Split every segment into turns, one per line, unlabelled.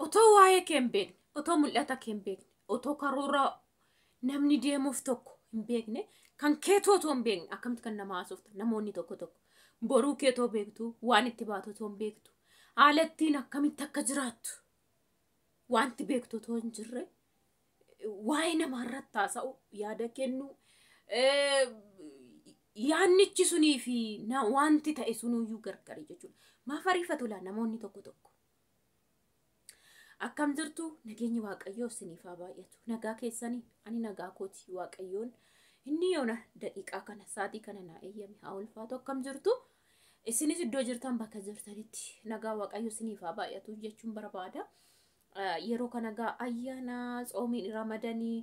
otoo waa'ee kee hin beekne, otoo mul'ata kee hin beekne, otoo karoora namni deemuuf tokko hin beekne, kan keetu otoo hin beekne akkamitti kan nama haasofta namoonni tokko tokko boruu kee otoo beektu waan itti baatu otoo hin beektu haalattiin akkamitti akka jiraattu wanti beektu otoo hin jirre waa'ee namaarratti haasa'u yaada kennu yaannichi sunii fi wanti ta'e sunuyyuu gargari jechuudha. Maaf ariifatu laa namoonni tokko tokko. Akkam jirtu nageenyi waaqayyoo isiniif haa baay'atu. Nagaa keessanii ani nagaa kooti waaqayyoon inni yoona daqiiqaa kana saatii kana naa eeyyame haa ulfaatu. Akkam jirtu isinis iddoo jirtan bakka jirtanitti nagaa waaqayyoo isiniif haa baay'atu jechuun barbaada. Yeroo kana gaa ayyaana tsoomiin ramadanii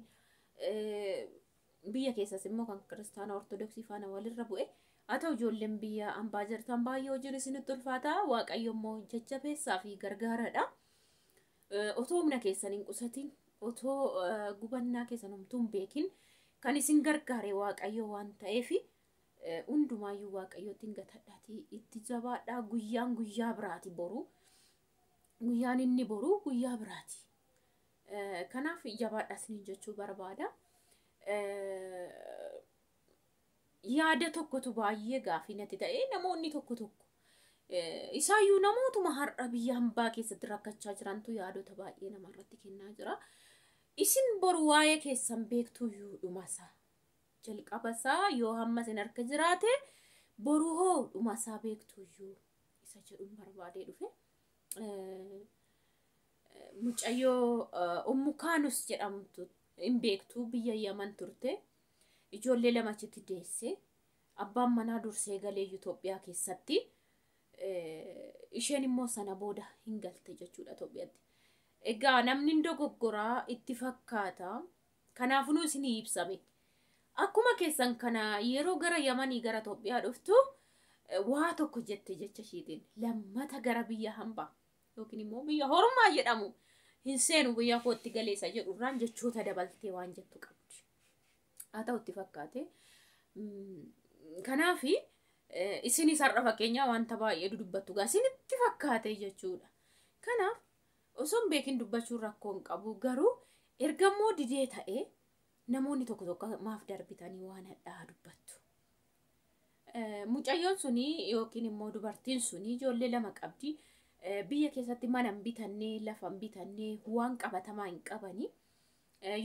biyya keessas immoo kan kiristaana ortodoksii faana walirra bu'e haa ta'u ijoolleen biyya ambaa jirtan baay'ee hojiin isinitti ulfaata. Waaqayyo immoo jajjabeessaa fi gargaaradha. Otoo humna keessan hin qusatin otoo gubannaa keessan homtuu hin beekin kan isin gargaare waaqayyo waan ta'eef hundumaayyuu waaqayyootti hin gatadhaati itti jabaadhaa. Guyyaan guyyaa biraati boru. Guyyaan inni boru guyyaa biraati. Kanaaf jabaadhaa isiniin jechuu barbaada. Yaada tokkotu baay'ee gaafii natti ta'e namoonni tokko tokko isaayyuu namootuma har'a biyya hambaa keessatti rakkachaa jirantu yaadota baay'ee namarratti kennaa jira. Isin boru waa'ee keessan beektuyyuu dhumasaa jalqabasaa yoo hamma isin harka jiraate boru hoo dhumasaa beektuyyuu isa jedhuun barbaadee dhufe. Mucayyoo Ummukaanus jedhamtu hin beektu biyya Yaman turte. Ijoollee lama achitti deesse. Abbaan manaa dursee galee Itoophiyaa keessatti. Isheen immoo sana booda hin galte jechuudha Itoophiyaatti. Egaa namni dogoggoraa itti fakkaata. Kanaafuu isinii ibsame. Akkuma keessan kana yeroo gara Yamanii gara Itoophiyaa dhuftu waa tokko jette jecha ishiitiin lammata gara biyya hambaa yookiin immoo biyya hormaa jedhamu hin seenu biyya kootti galeessa jedhurraan jechoota dabaltee waan jettu qabdi. Haa ta'u itti fakkaate. Kanaaf isinis har'a fakkeenya wanta baay'ee dudubbattu gaa isinitti fakkaate jechuudha. Kanaaf osoo hin beekin dubbachuun rakkoo hin qabu garuu ergammoo didee ta'ee namoonni tokko tokko maaf darbitanii waan hadhaa dubbattu. Mucayyoon suni yookiin immoo dubartiin suni ijoollee lama qabdi. Biyya keessatti mana hin bitannee lafa hin bitannee waan qabatamaa hin qabanii.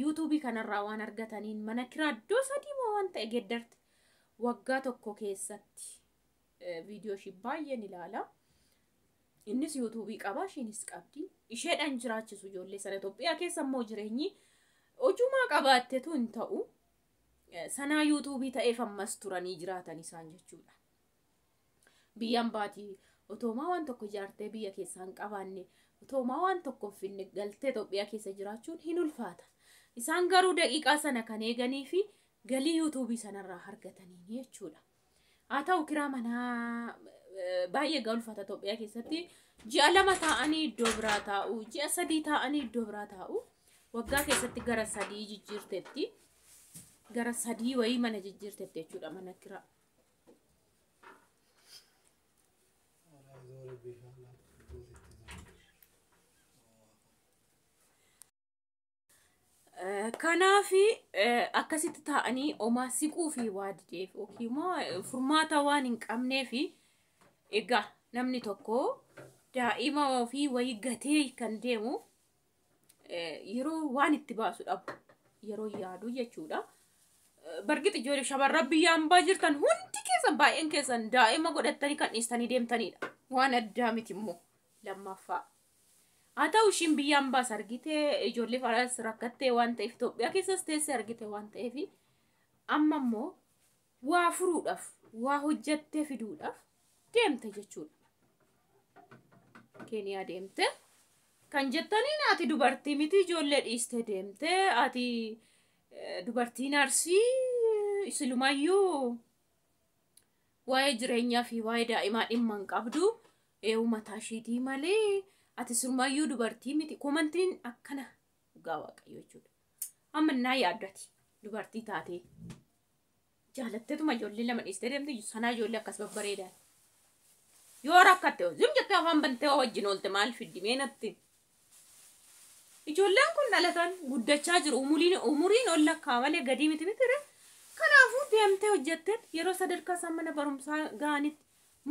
YouTubeii kanarraa waan argataniin mana kiraa iddoo sadii moo waan ta'e geeddarte. Waggaa tokko keessatti viidiyoo ishii baay'een ilaala. Innis YouTubeii qaba ishiinis qabdi. Isheedhaan jiraachisu ijoollee sana Itoophiyaa keessa immoo jireenyi hojumaa qabaattetu hin ta'u. Sanaa YouTubeii ta'eef ammas turanii jiraatan isaan jechuudha. Biyyaan baatii otoomaa waan tokko ijaartee biyya keessaa hin qabaanne otoomaa waan tokko hin finne galtee Itoophiyaa keessa jiraachuun hin ulfaata. Isaan garuu daqiiqaa sana kan eeganii fi galii YouTubeii sanarraa argatanii jechuudha. Haa ta'u kiraa manaa baay'ee gaa ulfaata Itoophiyaa keessatti ji'a lama taa'anii iddoo biraa taa'u ji'a sadii taa'anii iddoo biraa taa'u waggaa keessatti gara sadii jijjiirtetti gara sadii wayii mana jijjiirtetti jechuudha mana kiraa. Kanaaf akkasitti taa'anii omaa siquu fi waa dideef yookiin immoo furmaata waan hin qabneef egaa namni tokko daa'ima ofii wayii gatee kan deemu yeroo waan itti baasu dhabu yeroo yaadu jechuudha. Bargit ijoollee shamarran biyya hambaa jirtan hundi keessan baay'een keessan daa'ima godhattanii kan dhiistanii deemtanidha. Waan addaa miti immoo lammaffaa. Haa ta'u ishiin biyya hambaas argite ijoollee faraas rakkattee waan ta'eef Itoophiyaa keessas teessee argite waan ta'eef amma immoo waa furuudhaaf waa hojjettee fiduudhaaf deemte jechuudha. Keeniyaa deemte kan jettaniin ati dubartii miti ijoollee dhiistee deemte ati dubartiin Arsii isilumayyuu waa'ee jireenyaa fi waa'ee daa'imaa dhimma hin qabdu mataa ishiitii malee ati silumayyuu dubartii miti komantiin akkana dhugaa waaqayyo jechuudha. Amma naa yaaddati dubartii taatee jaalatteetuma ijoollee lama dhiistee deemte sanaa ijoollee akkas babbareedaa. Yoo rakkatte zim jettee afaan bantee wajjin oolte maal fiddi meenatti Ijoolleen kun dhalatan guddachaa jiru. Umuriin ol lakkaa malee gadi miti mitire. Kanaafuu deemtee hojjettee yeroo sadarkaa isaan mana barumsaa ga'anitti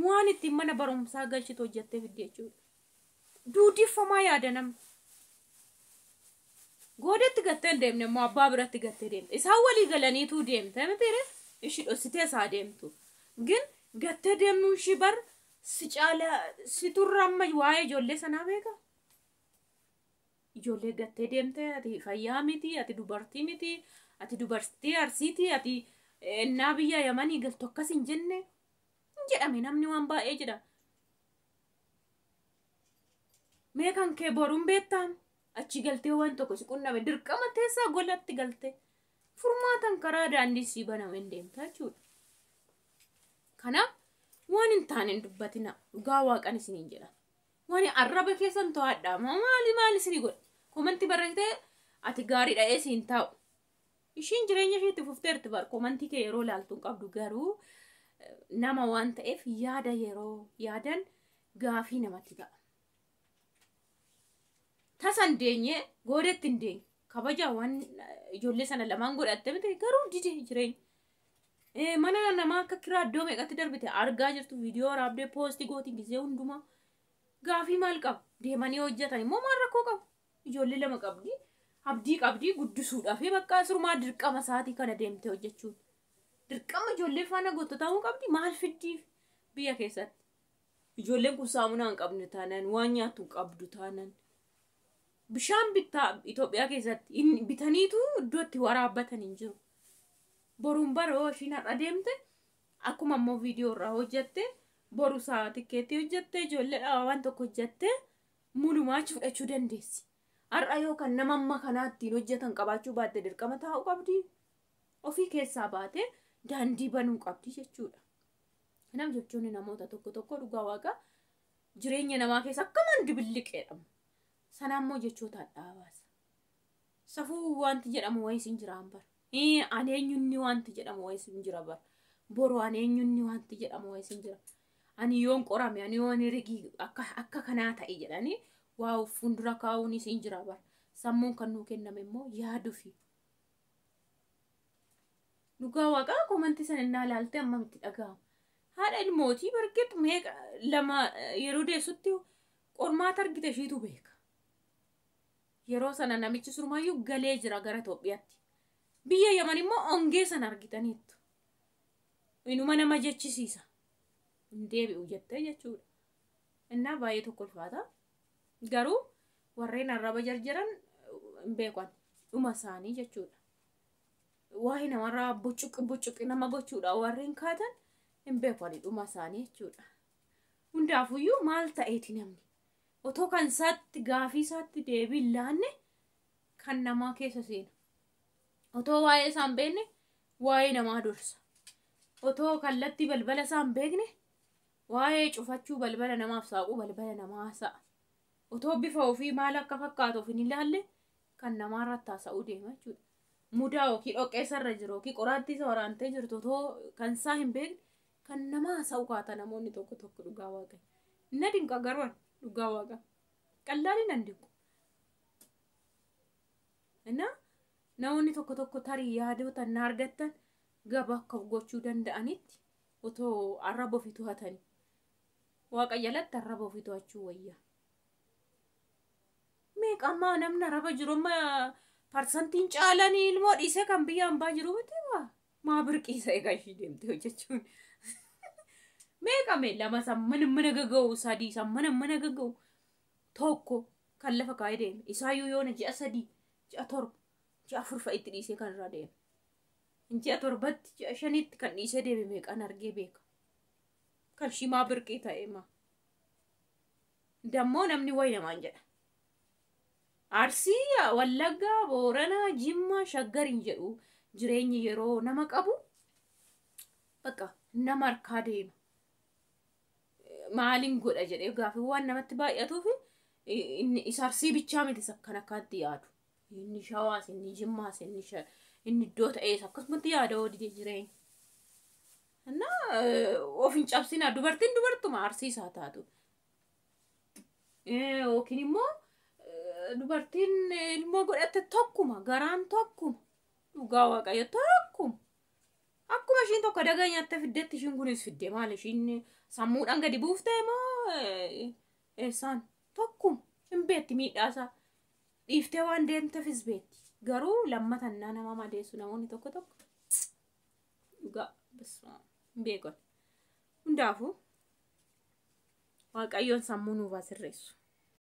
waan ittiin mana barumsaa galchitu hojjettee fidde jechuudha. Duudiffamaa yaada namni. Goodetti gattee deemne immoo abbaa biratti gattee deemte. Isaan walii galaniitu deemte mitire. Ishii dhossitee isaa deemtu. Gin gattee deemnuun ishii bar si caala si turra amma waa'ee ijoollee sanaa beeka. Ijoollee gattee deemte ati fayyaa miti, ati dubartii miti, ati dubartii arsiiti, ati naa biyya Yamanii galtu akkas hin jenne. Jedhame namni waan baay'ee jedha. Mee kan kee boruun beektaa? Achi galtee waan tokko si qunname dirqama teessaa golatti galtee. Furmaatan karaa daandii si baname hin deemta jechuudha. Kanaaf waan hin taane hin dubbatina. Dhugaa waaqan isiniin jedha. Waan arraba keessan to'adhaa. Maali isinii godha? Komantii barreessitee ati gaarii dha'ee siin taa'u. Ishiin jireenya isheetti fufteerti bar komantii kee yeroo laaltuun qabdu garuu nama waan ta'eef yaada yeroo yaadan gaafii namatti ta'a. Tasan deenye goodetti hin deenye. Kabaja waan ijoollee sana lamaan godhatte miti garuu dide jireenya. Mana namaa akka kiraa iddoo meeqatti darbite argaa jirtu viidiyoo raabdee poostii gootii gisee hundumaa gaafii maal qabu deemanii hojjetan immoo maal rakkoo qabu ijoollee lama qabdi abdii qabdi guddisuudhaaf bakka surmaa dirqama isaatii kana deemte hojjechuun dirqama ijoollee faana gootu ta'uu qabdi maal fiddiif biyya keessatti ijoolleen kun saamunaa hin qabne taanaan waan nyaattu hin qabdu taanaan. Bishaan bittaa Itoophiyaa keessatti bitaniitu iddootti waraabbatan hin jiru. Boruun baroo ishiin har'a deemte akkuma ammoo viidiyoo irraa hojjette boru isaa tikkeetti hojjette ijoollee waan tokko hojjette mulumaa fudhachuu dandeessi. Har'a yoo kan nama amma kanaattiin hojjetan qabaachuu baatte dirqama taa'uu qabdi. Ofii keessaa baate daandii banuu qabdi jechuudha. Kanaaf jechuun namoota tokko dhugaa waaqa jireenya namaa keessa akkaman dibilliqeedhamu. Sanammoo jechoota dhaabaasa. Safuu wanti jedhamu wayii sin jira bar. Aneenyunni wanti jedhamu wayii sin jira bar. Boru aneenyunni wanti jedhamu wayii sin jira. Ani yoon qorame ani yoon rigii akka kanaa ta'e jedhanii waa fuuldura kaa'uun sin jira bar. Sammuun kan nuu kenname immoo yaaduufi. Dhugaa waaqaa komantii sana innaa ilaalte amma itti dhaga'ama. Haadha ilmootii barkeetu meeqa lama yeroo deessutti qormaata argite ishiitu beeka. Yeroo sana namichi surmaayyuu galee jira gara Itoophiyaatti. Biyya Yaman immoo ongee sana argitaniittu. Inuma nama jechisiisa. Hin deebi'u jettee jechuudha. Innaa baay'ee tokko ulfaata. Garuu warreen arraba jarjaran hin beekan dhuma isaanii jechuudha. Waa'ee namarraa buccuqi nama gochuudha warreen kaatan hin beekan dhuma isaanii jechuudha. Hundaafuyyuu maal ta'eeti namni? Otoo kan isaatti gaafii isaatti deebiin laanne kan namaa keessa seena. Otoo waa'ee isaan beekne waa'ee namaa dursa. Otoo kallattii balbala isaan beekne waa'ee cufachuu balbala namaaf saaquu balbala namaa sa'a. Otoo bifa ofii maal akka fakkaatuuf hin ilaalle kan namaa irratti haasa'uu deema jechuudha. Mudaa yookiin dhoqqeessarra jiru yookiin qoraattii isa waraantee jirtu otoo kan isaa hin beekne kan namaa haasa'u kaata namoonni tokko dhugaa waaqayyo. Inni dinqa garuu dhugaa waaqa qallaaliin andiku. Innaa namoonni tokko tarii yaadota na argattan gaba akka gochuu danda'anitti otoo arraba ofii to'atanii. Waaqa jalatti arraba ofii to'achuu wayya. Meeqammaa namni arraba jiru amma parsantiin caalanii ilmoo dhiisee kan biyya hambaa jiru miti maa birqiisa egaa ishii deemte hojjechuun. Meeqame lama mana gaga'u sadii mana gaga'u tokko kan lafa kaa'ee deeme. Isaayyuu yoona ji'a 3 ji'a 7 ji'a 4 fa'itti dhiisee kan irraa deeme. Ji'a 7tti ji'a 5tti kan dhiisee deeme meeqan argee beeka. Kan shimaa birqii ta'e maa. Dammoo namni wayi namaan jedha. Arsii Wallaggaa Booranaa Jimmaa Shaggariin jedhu jireenyi yeroo nama qabu bakka nama harkaa deema. Maaliin godha jedhee gaafii waan namatti baay'atuuf isa Arsii bichaa miti kan akkaatti yaadu. Inni Shawaas inni Jimmaas inni iddoo ta'ees akkasumatti yaada odii jireenya. Innaa of hin cabsina dubartiin dubartuma Arsii isaa taatu. Yookiin immoo dubartiin ilmoo godhatte tokkuma garaan tokkuma dhugaa waaqayyo tokkuma akkuma ishiin tokko dagaa nyaatte fiddetti ishiin kunis fidde maal ishiin sammuudhaan gadi buuftee moo eessaan tokkuma hin beetti miidhaasaa dhiiftee waan deemteefis beetti garuu lammatan nama madeessu namoonni tokko dhugaa bismaa hin beekon hundaafuu waaqayyoon sammuu nuuf asirreessu.